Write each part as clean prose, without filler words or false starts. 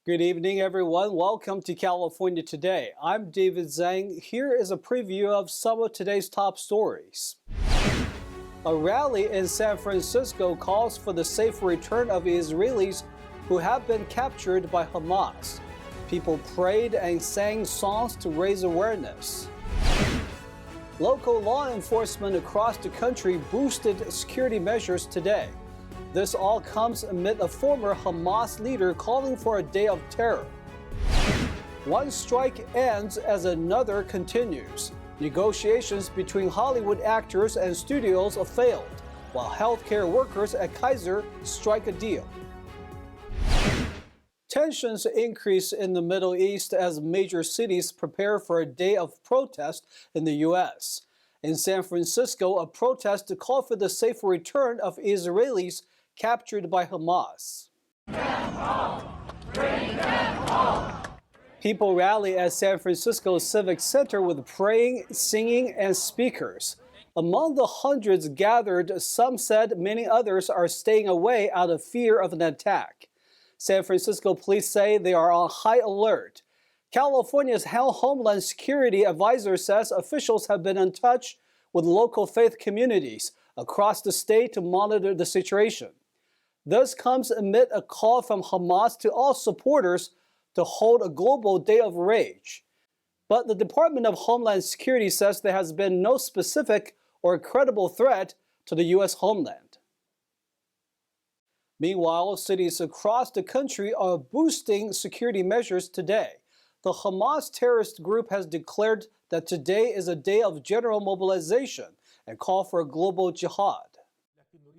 Good evening, everyone. Welcome to California Today. I'm David Zhang. Here is a preview of some of today's top stories. A rally in San Francisco calls for the safe return of Israelis who have been captured by Hamas. People prayed and sang songs to raise awareness. Local law enforcement across the country boosted security measures today. This all comes amid a former Hamas leader calling for a day of terror. One strike ends as another continues. Negotiations between Hollywood actors and studios have failed, while healthcare workers at Kaiser strike a deal. Tensions increase in the Middle East as major cities prepare for a day of protest in the U.S. In San Francisco, a protest to call for the safe return of Israelis captured by Hamas. Bring them home! Bring them home! People rally at San Francisco Civic Center with praying, singing, and speakers. Among the hundreds gathered, some said many others are staying away out of fear of an attack. San Francisco police say they are on high alert. California's Homeland Security advisor says officials have been in touch with local faith communities across the state to monitor the situation. This comes amid a call from Hamas to all supporters to hold a global day of rage. But the Department of Homeland Security says there has been no specific or credible threat to the U.S. homeland. Meanwhile, cities across the country are boosting security measures today. The Hamas terrorist group has declared that today is a day of general mobilization and call for a global jihad.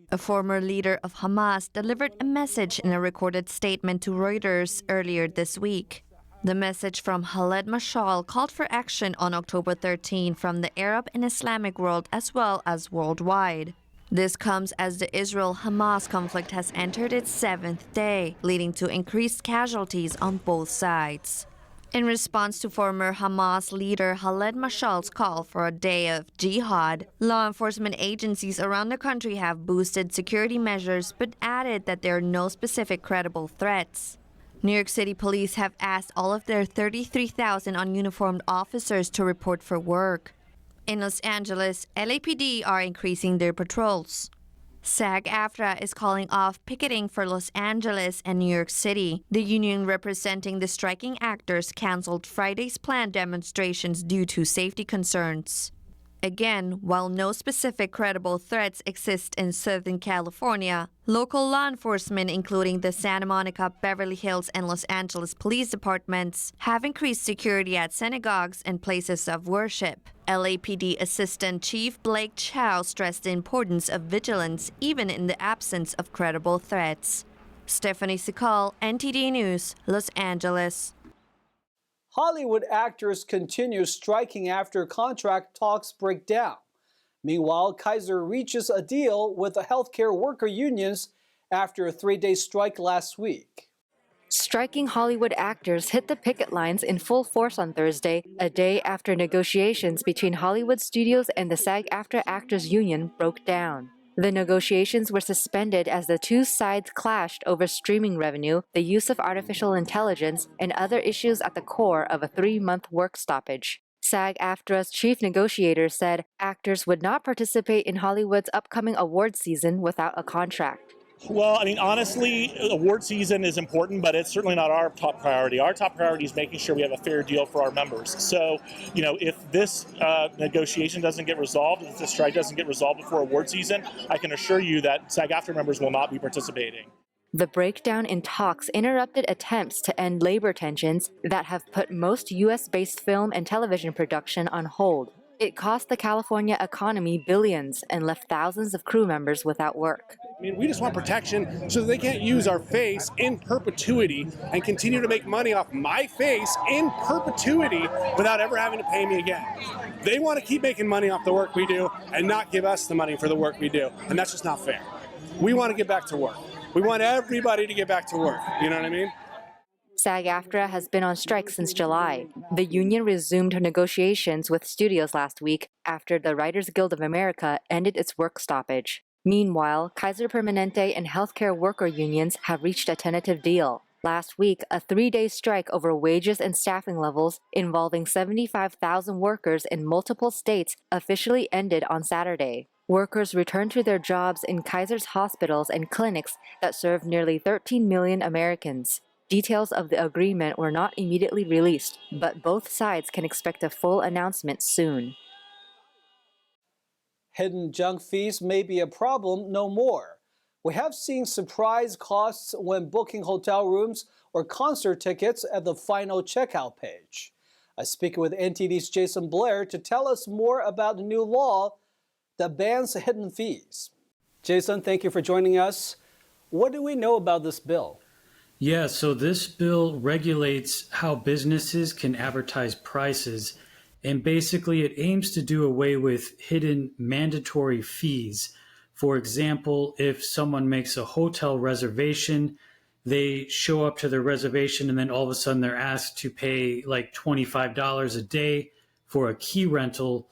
A former leader of Hamas delivered a message in a recorded statement to Reuters earlier this week. The message from Khaled Mashal called for action on October 13 from the Arab and Islamic world as well as worldwide. This comes as the Israel-Hamas conflict has entered its seventh day, leading to increased casualties on both sides. In response to former Hamas leader Khaled Mashal's call for a day of jihad, law enforcement agencies around the country have boosted security measures but added that there are no specific credible threats. New York City police have asked all of their 33,000 ununiformed officers to report for work. In Los Angeles, LAPD are increasing their patrols. SAG-AFTRA is calling off picketing for Los Angeles and New York City. The union representing the striking actors canceled Friday's planned demonstrations due to safety concerns. Again, while no specific credible threats exist in Southern California, local law enforcement, including the Santa Monica, Beverly Hills, and Los Angeles police departments, have increased security at synagogues and places of worship. LAPD Assistant Chief Blake Chow stressed the importance of vigilance even in the absence of credible threats. Stephanie Sikal, NTD News, Los Angeles. Hollywood actors continue striking after contract talks break down. Meanwhile, Kaiser reaches a deal with the healthcare worker unions after a 3-day strike last week. Striking Hollywood actors hit the picket lines in full force on Thursday, a day after negotiations between Hollywood studios and the SAG-AFTRA Actors Union broke down. The negotiations were suspended as the two sides clashed over streaming revenue, the use of artificial intelligence, and other issues at the core of a 3-month work stoppage. SAG-AFTRA's chief negotiator said actors would not participate in Hollywood's upcoming award season without a contract. Well, I mean, honestly, award season is important, but it's certainly not our top priority. Our top priority is making sure we have a fair deal for our members. So, if this negotiation doesn't get resolved, if this strike doesn't get resolved before award season, I can assure you that SAG-AFTRA members will not be participating. The breakdown in talks interrupted attempts to end labor tensions that have put most U.S.-based film and television production on hold. It cost the California economy billions and left thousands of crew members without work. I mean, we just want protection so that they can't use our face in perpetuity and continue to make money off my face in perpetuity without ever having to pay me again. They want to keep making money off the work we do and not give us the money for the work we do, and that's just not fair. We want to get back to work. We want everybody to get back to work, you know what I mean? SAG-AFTRA has been on strike since July. The union resumed negotiations with studios last week after the Writers Guild of America ended its work stoppage. Meanwhile, Kaiser Permanente and healthcare worker unions have reached a tentative deal. Last week, a 3-day strike over wages and staffing levels involving 75,000 workers in multiple states officially ended on Saturday. Workers returned to their jobs in Kaiser's hospitals and clinics that serve nearly 13 million Americans. Details of the agreement were not immediately released, but both sides can expect a full announcement soon. Hidden junk fees may be a problem no more. We have seen surprise costs when booking hotel rooms or concert tickets at the final checkout page. I speak with NTD's Jason Blair to tell us more about the new law that bans hidden fees. Jason, thank you for joining us. What do we know about this bill? Yeah, so this bill regulates how businesses can advertise prices, and basically it aims to do away with hidden mandatory fees. For example, if someone makes a hotel reservation, they show up to their reservation and then all of a sudden they're asked to pay like $25 a day for a key rental.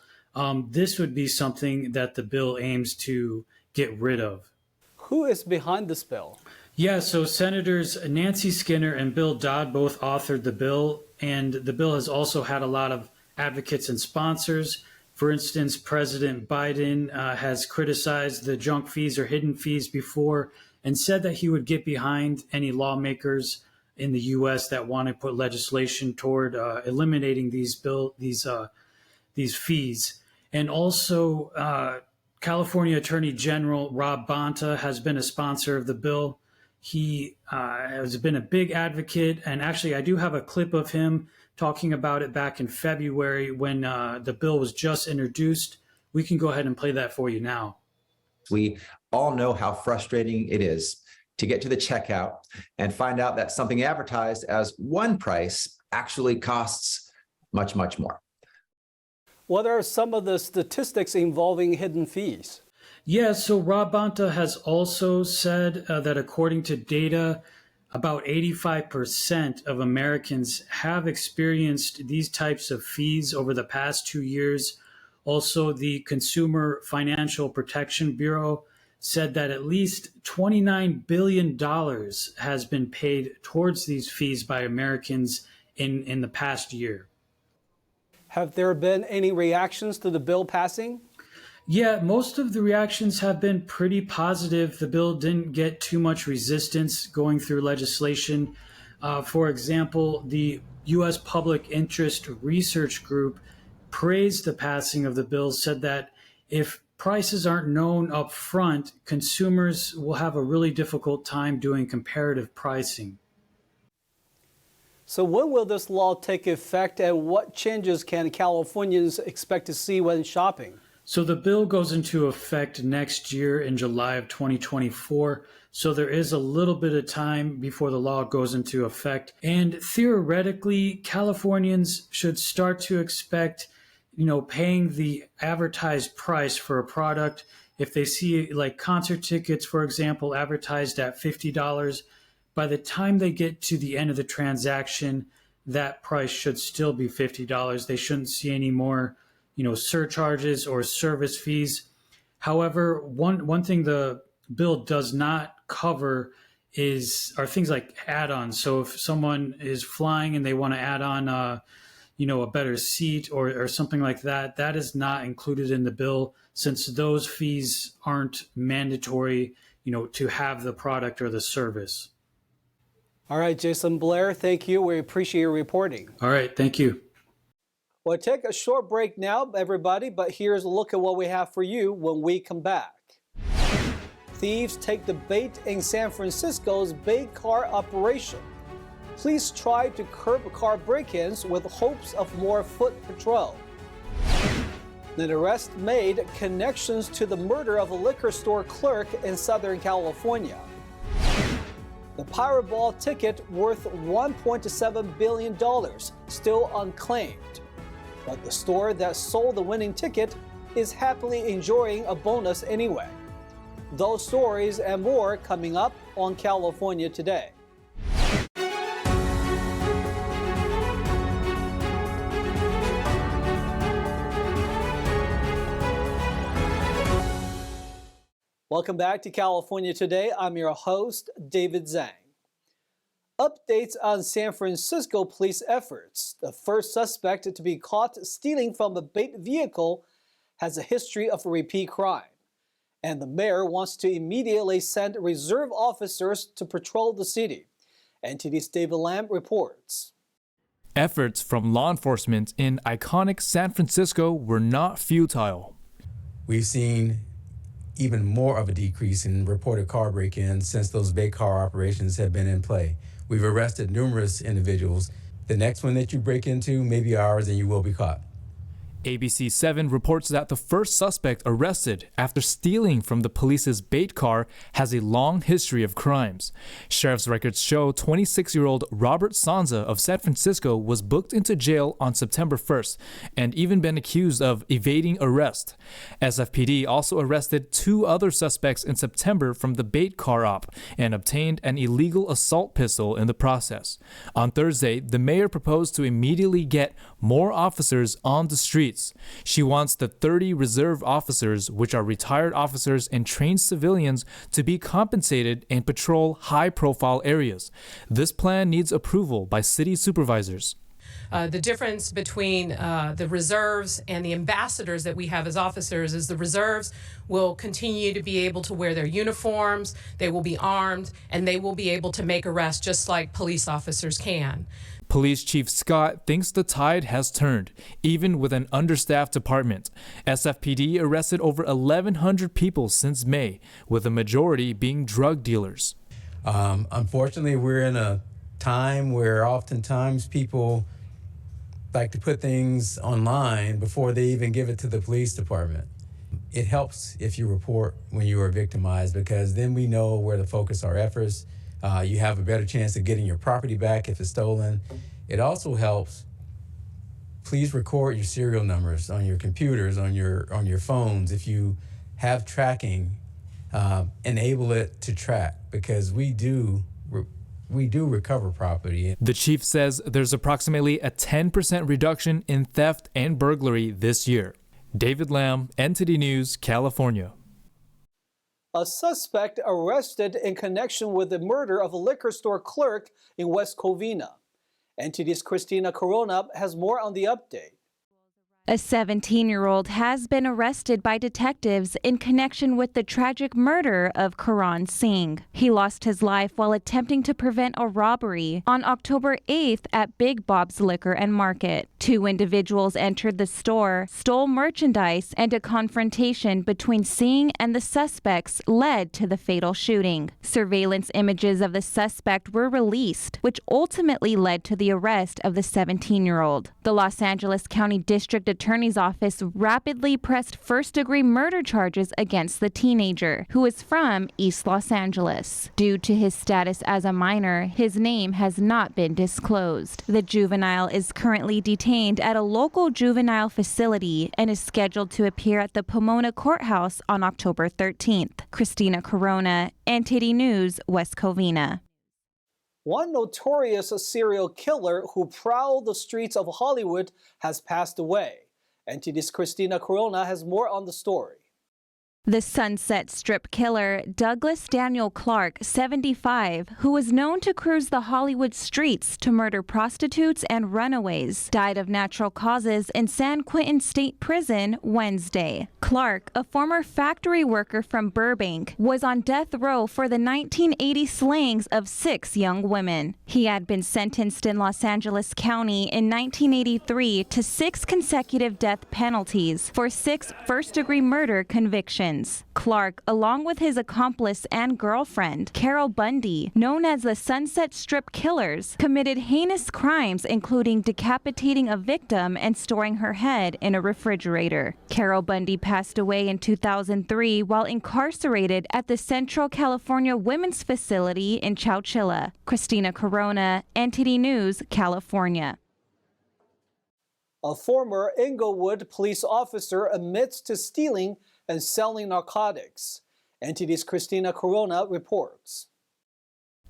This would be something that the bill aims to get rid of. Who is behind this bill? Yeah, so Senators Nancy Skinner and Bill Dodd both authored the bill, and the bill has also had a lot of advocates and sponsors. For instance, President Biden has criticized the junk fees or hidden fees before and said that he would get behind any lawmakers in the U.S. that want to put legislation toward eliminating these fees. And also, California Attorney General Rob Bonta has been a sponsor of the bill. He has been a big advocate, and actually I do have a clip of him talking about it back in February when the bill was just introduced. We can go ahead and play that for you now. We all know how frustrating it is to get to the checkout and find out that something advertised as one price actually costs much, much more. What are some of the statistics involving hidden fees? Yeah, so Rob Bonta has also said that according to data, about 85% of Americans have experienced these types of fees over the past 2 years. Also, the Consumer Financial Protection Bureau said that at least $29 billion has been paid towards these fees by Americans in the past year. Have there been any reactions to the bill passing? Yeah, most of the reactions have been pretty positive. The bill didn't get too much resistance going through legislation. For example, the U.S. Public Interest Research Group praised the passing of the bill, said that if prices aren't known up front, consumers will have a really difficult time doing comparative pricing. So when will this law take effect, and what changes can Californians expect to see when shopping? So the bill goes into effect next year in July of 2024. So there is a little bit of time before the law goes into effect. And theoretically, Californians should start to expect, paying the advertised price for a product. If they see like concert tickets, for example, advertised at $50, by the time they get to the end of the transaction, that price should still be $50. They shouldn't see any more surcharges or service fees. However, one thing the bill does not cover are things like add-ons. So if someone is flying and they want to add on, a better seat or something like that, that is not included in the bill, since those fees aren't mandatory, to have the product or the service. All right, Jason Blair, thank you. We appreciate your reporting. All right, thank you. We'll take a short break now, everybody, but here's a look at what we have for you when we come back. Thieves take the bait in San Francisco's big car operation. Police try to curb car break-ins with hopes of more foot patrol. An arrest made connections to the murder of a liquor store clerk in Southern California. The Powerball ticket worth $1.7 billion, still unclaimed. But the store that sold the winning ticket is happily enjoying a bonus anyway. Those stories and more coming up on California Today. Welcome back to California Today. I'm your host, David Zhang. Updates on San Francisco police efforts. The first suspect to be caught stealing from a bait vehicle has a history of repeat crime. And the mayor wants to immediately send reserve officers to patrol the city. NTD's David Lamb reports. Efforts from law enforcement in iconic San Francisco were not futile. We've seen even more of a decrease in reported car break-ins since those bait car operations have been in play. We've arrested numerous individuals. The next one that you break into may be ours and you will be caught. ABC 7 reports that the first suspect arrested after stealing from the police's bait car has a long history of crimes. Sheriff's records show 26-year-old Robert Sanza of San Francisco was booked into jail on September 1st and even been accused of evading arrest. SFPD also arrested 2 other suspects in September from the bait car op and obtained an illegal assault pistol in the process. On Thursday, the mayor proposed to immediately get more officers on the streets. She wants the 30 reserve officers, which are retired officers and trained civilians, to be compensated and patrol high-profile areas. This plan needs approval by city supervisors. The difference between the reserves and the ambassadors that we have as officers is the reserves will continue to be able to wear their uniforms, they will be armed, and they will be able to make arrests just like police officers can. Police Chief Scott thinks the tide has turned, even with an understaffed department. SFPD arrested over 1,100 people since May, with the majority being drug dealers. Unfortunately, we're in a time where oftentimes people like to put things online before they even give it to the police department. It helps if you report when you are victimized, because then we know where to focus our efforts. You have a better chance of getting your property back if it's stolen. It also helps. Please record your serial numbers on your computers, on your phones. If you have tracking, enable it to track, because we do recover property. The chief says there's approximately a 10% reduction in theft and burglary this year. David Lamb, NTD News, California. A suspect arrested in connection with the murder of a liquor store clerk in West Covina. NTD's Christina Corona has more on the update. A 17-year-old has been arrested by detectives in connection with the tragic murder of Karan Singh. He lost his life while attempting to prevent a robbery on October 8th at Big Bob's Liquor and Market. 2 individuals entered the store, stole merchandise, and a confrontation between Singh and the suspects led to the fatal shooting. Surveillance images of the suspect were released, which ultimately led to the arrest of the 17-year-old. The Los Angeles County District Attorney's Office rapidly pressed first-degree murder charges against the teenager, who is from East Los Angeles. Due to his status as a minor, his name has not been disclosed. The juvenile is currently detained at a local juvenile facility and is scheduled to appear at the Pomona Courthouse on October 13th. Christina Corona, NTD News, West Covina. One notorious serial killer who prowled the streets of Hollywood has passed away. NTD's Christina Corona has more on the story. The Sunset Strip killer, Douglas Daniel Clark, 75, who was known to cruise the Hollywood streets to murder prostitutes and runaways, died of natural causes in San Quentin State Prison Wednesday. Clark, a former factory worker from Burbank, was on death row for the 1980 slayings of 6 young women. He had been sentenced in Los Angeles County in 1983 to 6 consecutive death penalties for 6 first-degree murder convictions. Clark, along with his accomplice and girlfriend, Carol Bundy, known as the Sunset Strip Killers, committed heinous crimes including decapitating a victim and storing her head in a refrigerator. Carol Bundy passed away in 2003 while incarcerated at the Central California Women's Facility in Chowchilla. Christina Corona, NTD News, California. A former Inglewood police officer admits to stealing and selling narcotics. NTD's Christina Corona reports.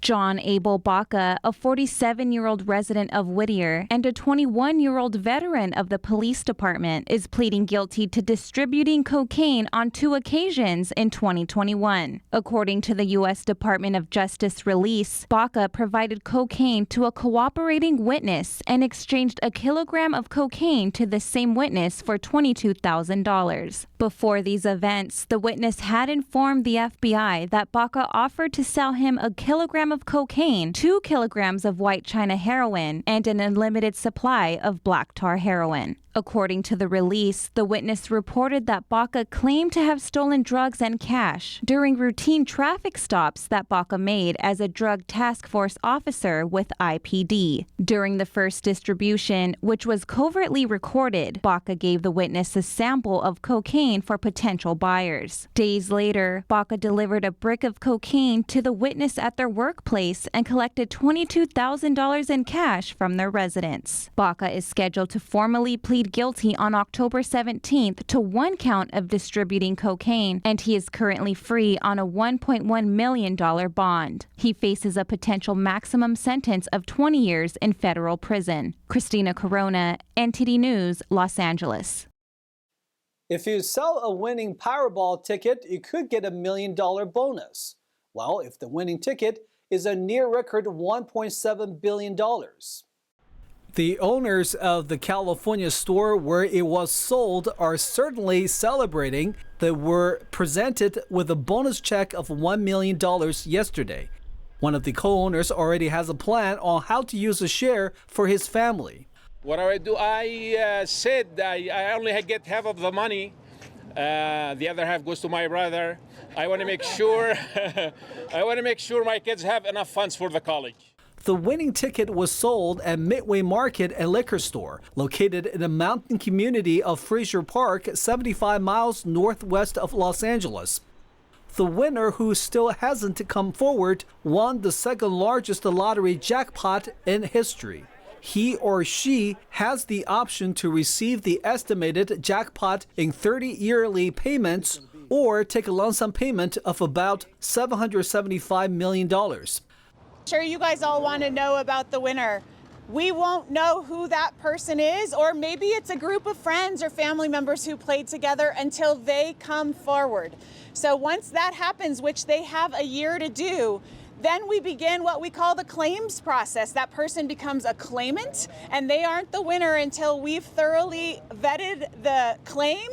John Abel Baca, a 47-year-old resident of Whittier and a 21-year-old veteran of the police department, is pleading guilty to distributing cocaine on 2 occasions in 2021. According to the U.S. Department of Justice release, Baca provided cocaine to a cooperating witness and exchanged a kilogram of cocaine to the same witness for $22,000. Before these events, the witness had informed the FBI that Baca offered to sell him a kilogram of cocaine, 2 kilograms of white China heroin, and an unlimited supply of black tar heroin. According to the release, the witness reported that Baca claimed to have stolen drugs and cash during routine traffic stops that Baca made as a drug task force officer with IPD. During the first distribution, which was covertly recorded, Baca gave the witness a sample of cocaine for potential buyers. Days later, Baca delivered a brick of cocaine to the witness at their workplace and collected $22,000 in cash from their residence. Baca is scheduled to formally plead guilty on October 17th to 1 count of distributing cocaine, and he is currently free on a $1.1 million bond. He faces a potential maximum sentence of 20 years in federal prison. Christina Corona, NTD News, Los Angeles. If you sell a winning Powerball ticket, you could get a $1 million bonus. Well, if the winning ticket is a near record $1.7 billion. The owners of the California store where it was sold are certainly celebrating. They were presented with a bonus check of $1 million yesterday. One of the co-owners already has a plan on how to use a share for his family. What do I do? I said I only get half of the money. The other half goes to my brother. I want to make sure my kids have enough funds for the college. The winning ticket was sold at Midway Market and Liquor Store, located in a mountain community of Frazier Park, 75 miles northwest of Los Angeles. The winner, who still hasn't come forward, won the second largest lottery jackpot in history. He or she has the option to receive the estimated jackpot in 30 yearly payments or take a lump sum payment of about $775 million. Sure, you guys all want to know about the winner. We won't know who that person is, or maybe it's a group of friends or family members who played together until they come forward. So once that happens, which they have a year to do, then we begin what we call the claims process. That person becomes a claimant, and they aren't the winner until we've thoroughly vetted the claim,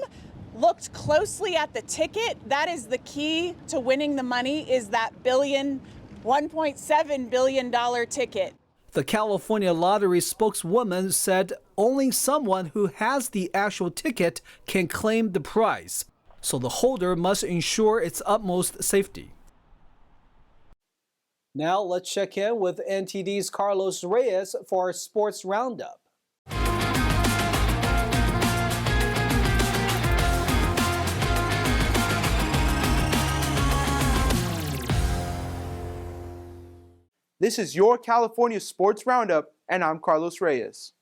looked closely at the ticket. That is the key to winning the money, is that $1.7 billion ticket. The California Lottery spokeswoman said only someone who has the actual ticket can claim the prize, so the holder must ensure its utmost safety. Now let's check in with NTD's Carlos Reyes for our Sports Roundup. This is your California Sports Roundup, and I'm Carlos Reyes.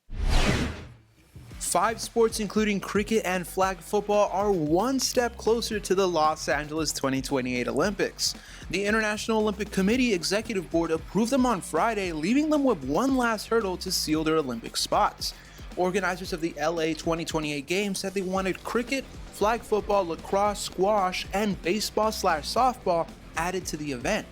5 sports, including cricket and flag football, are one step closer to the Los Angeles 2028 Olympics. The International Olympic Committee Executive Board approved them on Friday, leaving them with one last hurdle to seal their Olympic spots. Organizers of the LA 2028 Games said they wanted cricket, flag football, lacrosse, squash, and baseball/softball added to the event.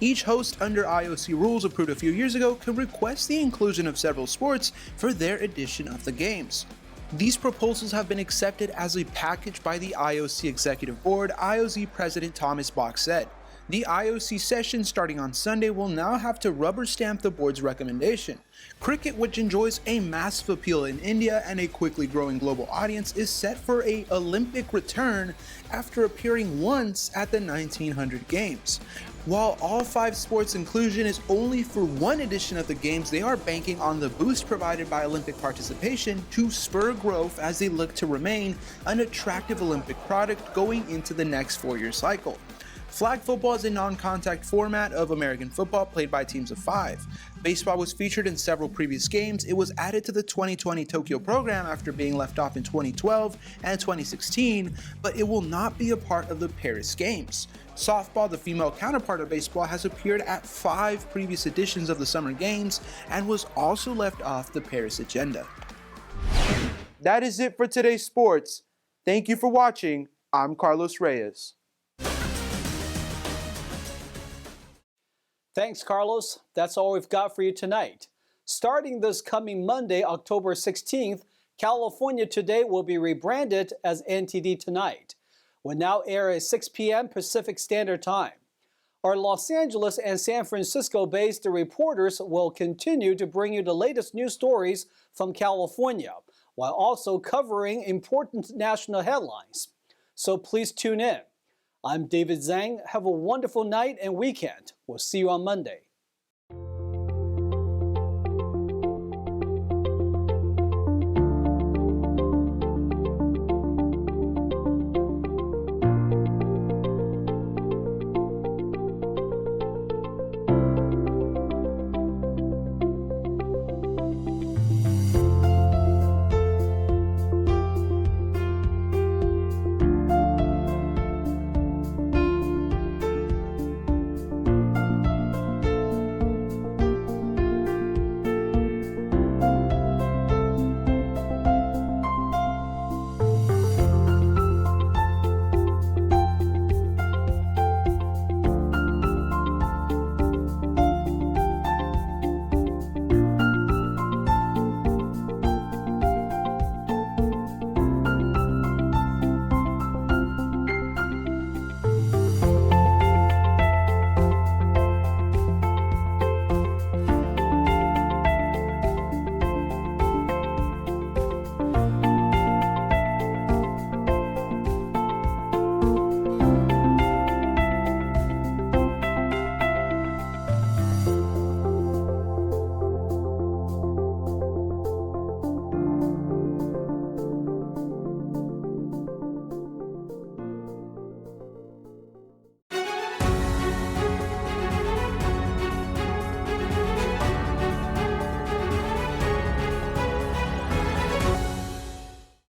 Each host under IOC rules approved a few years ago can request the inclusion of several sports for their edition of the Games. These proposals have been accepted as a package by the IOC Executive Board, IOC President Thomas Bach said. The IOC session starting on Sunday will now have to rubber stamp the board's recommendation. Cricket, which enjoys a massive appeal in India and a quickly growing global audience, is set for an Olympic return after appearing once at the 1900 Games. While all 5 sports inclusion is only for one edition of the Games, they are banking on the boost provided by Olympic participation to spur growth as they look to remain an attractive Olympic product going into the next 4-year cycle. Flag football is a non-contact format of American football played by teams of 5. Baseball was featured in several previous games. It was added to the 2020 Tokyo program after being left off in 2012 and 2016, but it will not be a part of the Paris Games. Softball, the female counterpart of baseball, has appeared at 5 previous editions of the Summer Games and was also left off the Paris agenda. That is it for today's sports. Thank you for watching. I'm Carlos Reyes. Thanks, Carlos. That's all we've got for you tonight. Starting this coming Monday, October 16th, California Today will be rebranded as NTD Tonight. Will now air at 6 p.m. Pacific Standard Time. Our Los Angeles and San Francisco-based reporters will continue to bring you the latest news stories from California, while also covering important national headlines. So please tune in. I'm David Zhang. Have a wonderful night and weekend. We'll see you on Monday.